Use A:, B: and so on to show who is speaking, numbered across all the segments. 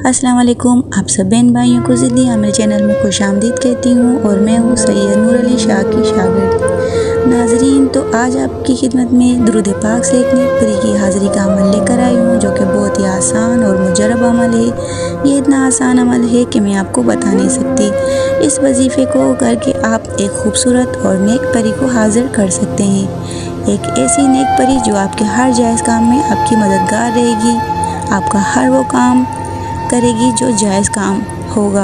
A: अस्सलाम वालेकुम। आप सब बहन भाइयों को ज़िद्दी आमिर चैनल में खुशामदीद कहती हूँ और मैं हूँ सैयद नूर अली शाह की शागिर्द। नाजरीन, तो आज आपकी खिदमत में दुरूद पाक से एक नेक परी की हाज़िरी का अमल लेकर आई हूँ, जो कि बहुत ही आसान और मुजरब अमल है। ये इतना आसान अमल है कि मैं आपको बता नहीं सकती। इस वजीफ़े को करके आप एक खूबसूरत और नेक परी को हाज़िर कर सकते हैं। एक ऐसी नेक परी जो आपके हर जायज़ काम में आपकी मददगार रहेगी, आपका हर वो काम करेगी जो जायज़ काम होगा।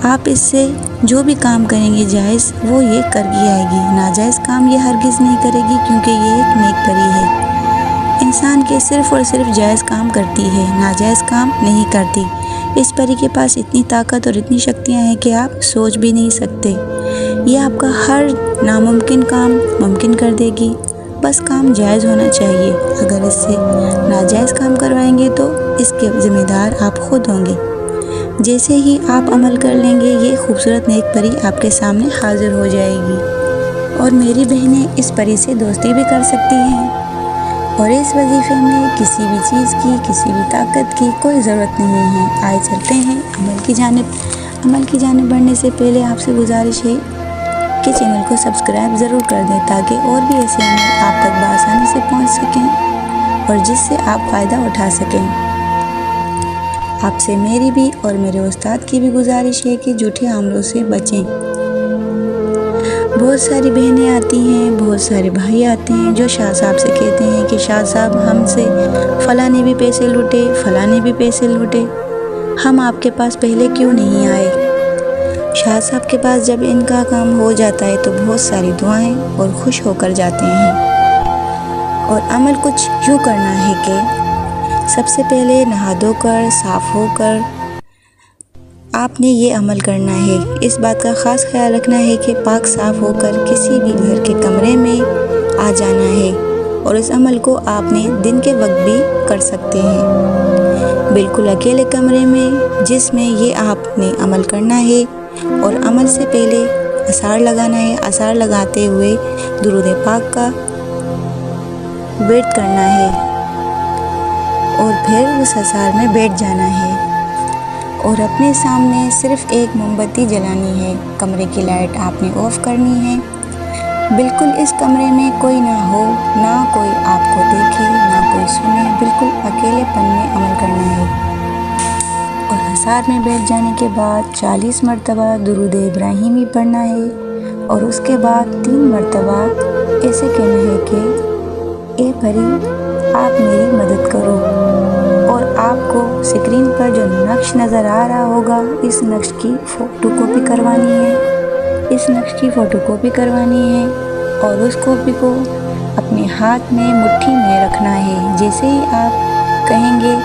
A: आप इससे जो भी काम करेंगे जायज़, वो ये करके आएगी। नाजायज़ काम ये हरगिज़ नहीं करेगी, क्योंकि ये एक नेक परी है। इंसान के सिर्फ़ और सिर्फ जायज़ काम करती है, नाजायज़ काम नहीं करती। इस परी के पास इतनी ताकत और इतनी शक्तियाँ हैं कि आप सोच भी नहीं सकते। ये आपका हर नामुमकिन काम मुमकिन कर देगी। बस काम जायज़ होना चाहिए। अगर इससे नाजायज़ काम करवाएंगे तो इसके ज़िम्मेदार आप खुद होंगे। जैसे ही आप अमल कर लेंगे, ये खूबसूरत नेक परी आपके सामने हाज़िर हो जाएगी। और मेरी बहनें इस परी से दोस्ती भी कर सकती हैं। और इस वजीफ़े में किसी भी चीज़ की, किसी भी ताकत की कोई ज़रूरत नहीं है। आइए चलते हैं अमल की जानिब बढ़ने से पहले आपसे गुजारिश है कि चैनल को सब्सक्राइब ज़रूर कर दें, ताकि और भी ऐसे अमल आप तक बआसानी से पहुंच सकें और जिससे आप फ़ायदा उठा सकें। आपसे मेरी भी और मेरे उस्ताद की भी गुजारिश है कि झूठे अमलों से बचें। बहुत सारी बहनें आती हैं, बहुत सारे भाई आते हैं जो शाह साहब से कहते हैं कि शाह साहब, हमसे फ़लाँ ने भी पैसे लूटे, फ़लाँ ने भी पैसे लूटे, हम आपके पास पहले क्यों नहीं आए। शाह साहब के पास जब इनका काम हो जाता है तो बहुत सारी दुआएं और खुश होकर जाते हैं। और अमल कुछ यूँ करना है कि सबसे पहले नहा धोकर साफ़ होकर आपने ये अमल करना है। इस बात का ख़ास ख्याल रखना है कि पाक साफ़ होकर किसी भी घर के कमरे में आ जाना है। और इस अमल को आपने दिन के वक्त भी कर सकते हैं, बिल्कुल अकेले कमरे में, जिसमें ये आपने अमल करना है। और अमल से पहले असार लगाना है। असार लगाते हुए दुरूद पाक का वेट करना है और फिर उस असार में बैठ जाना है। और अपने सामने सिर्फ़ एक मोमबत्ती जलानी है। कमरे की लाइट आपने ऑफ़ करनी है। बिल्कुल इस कमरे में कोई ना हो, ना कोई आपको देखे, ना कोई सुने, बिल्कुल अकेलेपन में अमल करना है। और असार में बैठ जाने के बाद 40 मरतबा दुरूद इब्राहिमी पढ़ना है। और उसके बाद 3 मरतबा ऐसे कहना है कि ए परी, आप मेरी मदद करो। और आपको स्क्रीन पर जो नक्श नज़र आ रहा होगा, इस नक्श की फ़ोटोकॉपी करवानी है। इस नक्श की फ़ोटोकॉपी करवानी है और उस कॉपी को अपने हाथ में मुट्ठी में रखना है। जैसे ही आप कहेंगे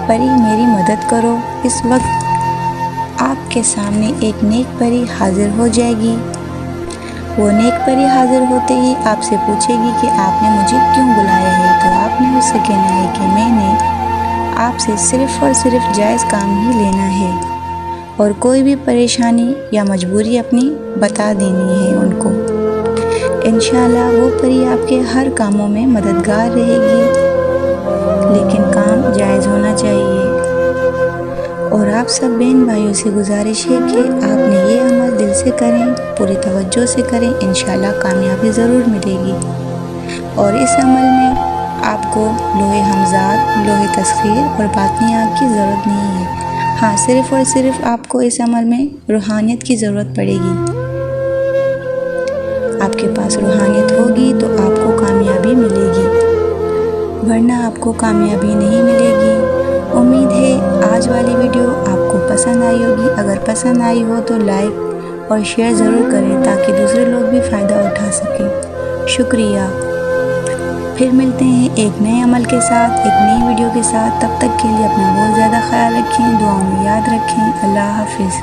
A: परी मेरी मदद करो, इस वक्त आपके सामने एक नेक परी हाज़िर हो जाएगी। वो नेक परी हाज़िर होते ही आपसे पूछेगी कि आपने मुझे क्यों बुलाया है। तो आपने उससे कहना है कि मैंने आपसे सिर्फ़ और सिर्फ जायज़ काम ही लेना है और कोई भी परेशानी या मजबूरी अपनी बता देनी है उनको। इंशाअल्लाह वो परी आपके हर कामों में मददगार रहेगी, लेकिन काम जायज़ होना चाहिए। और आप सब बहन भाइयों से गुजारिश है कि आपने ये अमल दिल से करें, पूरी तवज्जो से करें, इंशाअल्लाह कामयाबी ज़रूर मिलेगी। और इस अमल में आपको लोहे हमज़ात, लोहे तस्खीर और बातनी आग की ज़रूरत नहीं है। हाँ, सिर्फ़ और सिर्फ आपको इस अमल में रूहानियत की ज़रूरत पड़ेगी। आपके पास रूहानियत होगी तो आपको कामयाबी मिलेगी, वरना आपको कामयाबी नहीं मिलेगी। उम्मीद है आज वाली वीडियो आपको पसंद आई होगी। अगर पसंद आई हो तो लाइक और शेयर ज़रूर करें, ताकि दूसरे लोग भी फ़ायदा उठा सकें। शुक्रिया। फिर मिलते हैं एक नए अमल के साथ, एक नई वीडियो के साथ। तब तक के लिए अपना बहुत ज़्यादा ख्याल रखें, दुआओं में याद रखें। अल्लाह हाफिज़।